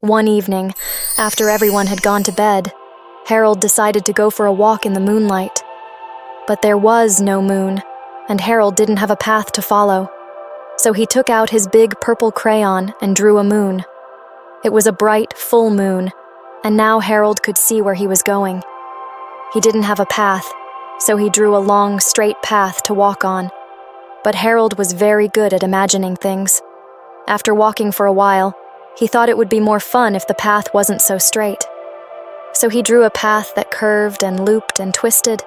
One evening, after everyone had gone to bed, Harold decided to go for a walk in the moonlight. But there was no moon, and Harold didn't have a path to follow. So he took out his big purple crayon and drew a moon. It was a bright, full moon, and now Harold could see where he was going. He didn't have a path, so he drew a long, straight path to walk on. But Harold was very good at imagining things. After walking for a while, he thought it would be more fun if the path wasn't so straight. So he drew a path that curved and looped and twisted.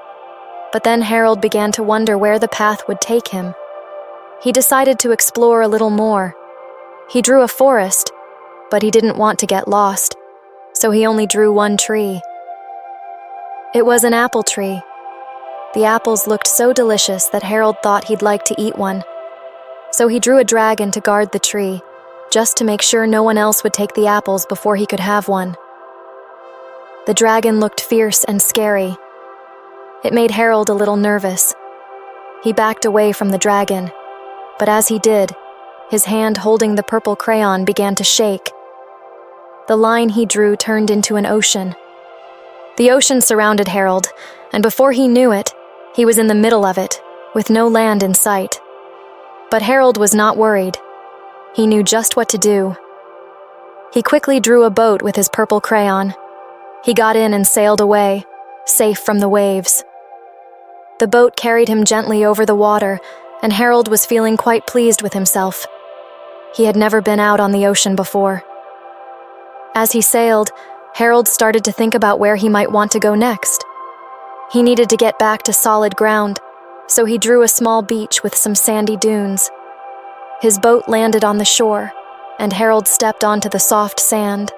But then Harold began to wonder where the path would take him. He decided to explore a little more. He drew a forest, but he didn't want to get lost, so he only drew one tree. It was an apple tree. The apples looked so delicious that Harold thought he'd like to eat one. So he drew a dragon to guard the tree, just to make sure no one else would take the apples before he could have one. The dragon looked fierce and scary. It made Harold a little nervous. He backed away from the dragon, but as he did, his hand holding the purple crayon began to shake. The line he drew turned into an ocean. The ocean surrounded Harold, and before he knew it, he was in the middle of it, with no land in sight. But Harold was not worried. He knew just what to do. He quickly drew a boat with his purple crayon. He got in and sailed away, safe from the waves. The boat carried him gently over the water, and Harold was feeling quite pleased with himself. He had never been out on the ocean before. As he sailed, Harold started to think about where he might want to go next. He needed to get back to solid ground, so he drew a small beach with some sandy dunes. His boat landed on the shore, and Harold stepped onto the soft sand.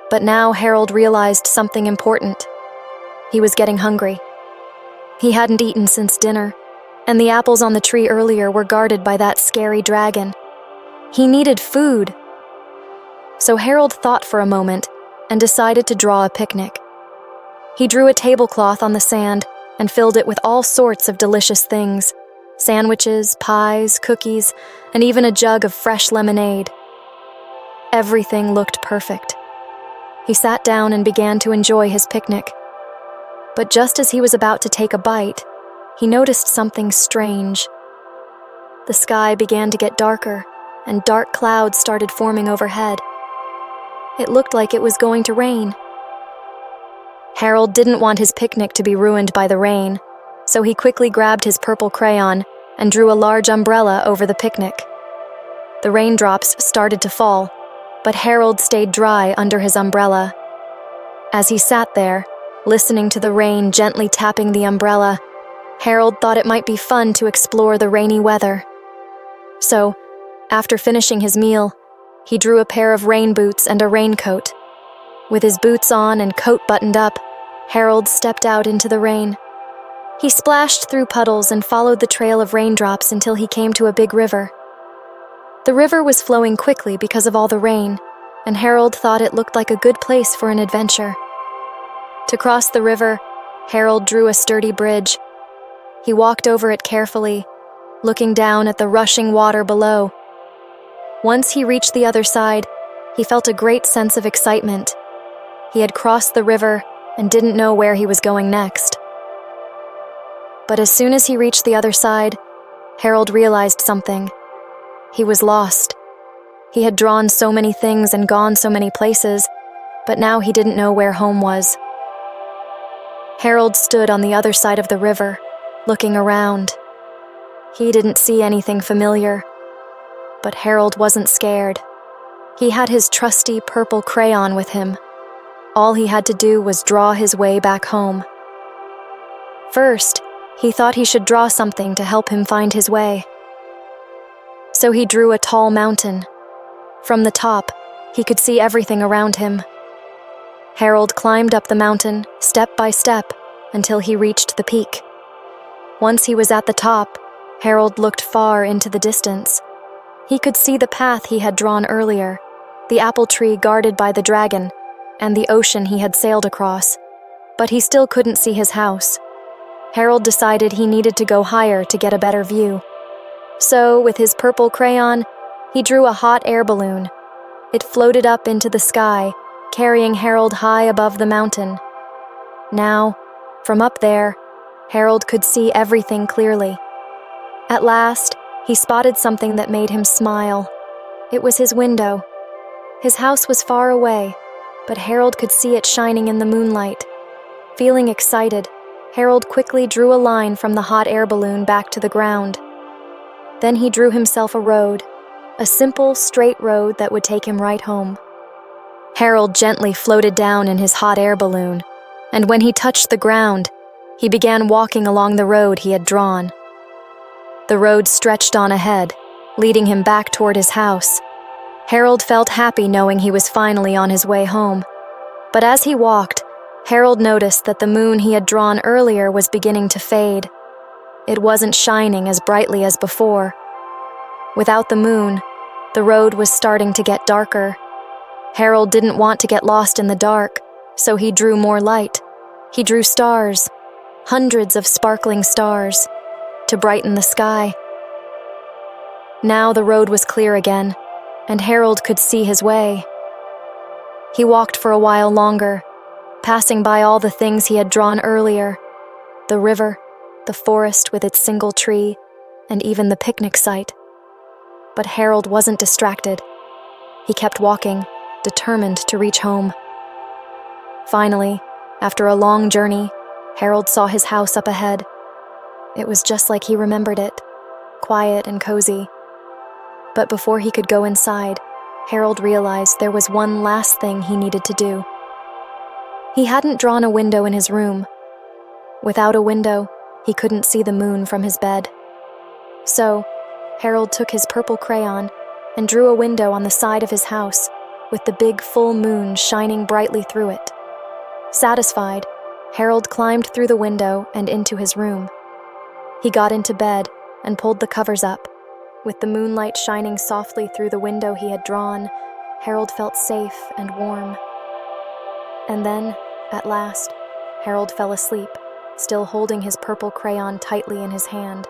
But now Harold realized something important. He was getting hungry. He hadn't eaten since dinner, and the apples on the tree earlier were guarded by that scary dragon. He needed food. So Harold thought for a moment and decided to draw a picnic. He drew a tablecloth on the sand and filled it with all sorts of delicious things: sandwiches, pies, cookies, and even a jug of fresh lemonade. Everything looked perfect. He sat down and began to enjoy his picnic. But just as he was about to take a bite, he noticed something strange. The sky began to get darker, and dark clouds started forming overhead. It looked like it was going to rain. Harold didn't want his picnic to be ruined by the rain, so he quickly grabbed his purple crayon and drew a large umbrella over the picnic. The raindrops started to fall, but Harold stayed dry under his umbrella. As he sat there, listening to the rain gently tapping the umbrella, Harold thought it might be fun to explore the rainy weather. So, after finishing his meal, he drew a pair of rain boots and a raincoat. With his boots on and coat buttoned up, Harold stepped out into the rain. He splashed through puddles and followed the trail of raindrops until he came to a big river. The river was flowing quickly because of all the rain, and Harold thought it looked like a good place for an adventure. To cross the river, Harold drew a sturdy bridge. He walked over it carefully, looking down at the rushing water below. Once he reached the other side, he felt a great sense of excitement. He had crossed the river and didn't know where he was going next. But as soon as he reached the other side, Harold realized something. He was lost. He had drawn so many things and gone so many places, but now he didn't know where home was. Harold stood on the other side of the river, looking around. He didn't see anything familiar, but Harold wasn't scared. He had his trusty purple crayon with him. All he had to do was draw his way back home. First, he thought he should draw something to help him find his way. So he drew a tall mountain. From the top, he could see everything around him. Harold climbed up the mountain, step by step, until he reached the peak. Once he was at the top, Harold looked far into the distance. He could see the path he had drawn earlier, the apple tree guarded by the dragon, and the ocean he had sailed across. But he still couldn't see his house. Harold decided he needed to go higher to get a better view. So, with his purple crayon, he drew a hot air balloon. It floated up into the sky, carrying Harold high above the mountain. Now, from up there, Harold could see everything clearly. At last, he spotted something that made him smile. It was his window. His house was far away, but Harold could see it shining in the moonlight. Feeling excited, Harold quickly drew a line from the hot air balloon back to the ground. Then he drew himself a road, a simple, straight road that would take him right home. Harold gently floated down in his hot air balloon, and when he touched the ground, he began walking along the road he had drawn. The road stretched on ahead, leading him back toward his house. Harold felt happy knowing he was finally on his way home. But as he walked, Harold noticed that the moon he had drawn earlier was beginning to fade. It wasn't shining as brightly as before. Without the moon, the road was starting to get darker. Harold didn't want to get lost in the dark, so he drew more light. He drew stars, hundreds of sparkling stars, to brighten the sky. Now the road was clear again, and Harold could see his way. He walked for a while longer, passing by all the things he had drawn earlier: the river, the forest with its single tree, and even the picnic site. But Harold wasn't distracted. He kept walking, determined to reach home. Finally, after a long journey, Harold saw his house up ahead. It was just like he remembered it, quiet and cozy. But before he could go inside, Harold realized there was one last thing he needed to do. He hadn't drawn a window in his room. Without a window, he couldn't see the moon from his bed. So, Harold took his purple crayon and drew a window on the side of his house, with the big full moon shining brightly through it. Satisfied, Harold climbed through the window and into his room. He got into bed and pulled the covers up. With the moonlight shining softly through the window he had drawn, Harold felt safe and warm. And then, at last, Harold fell asleep, still holding his purple crayon tightly in his hand.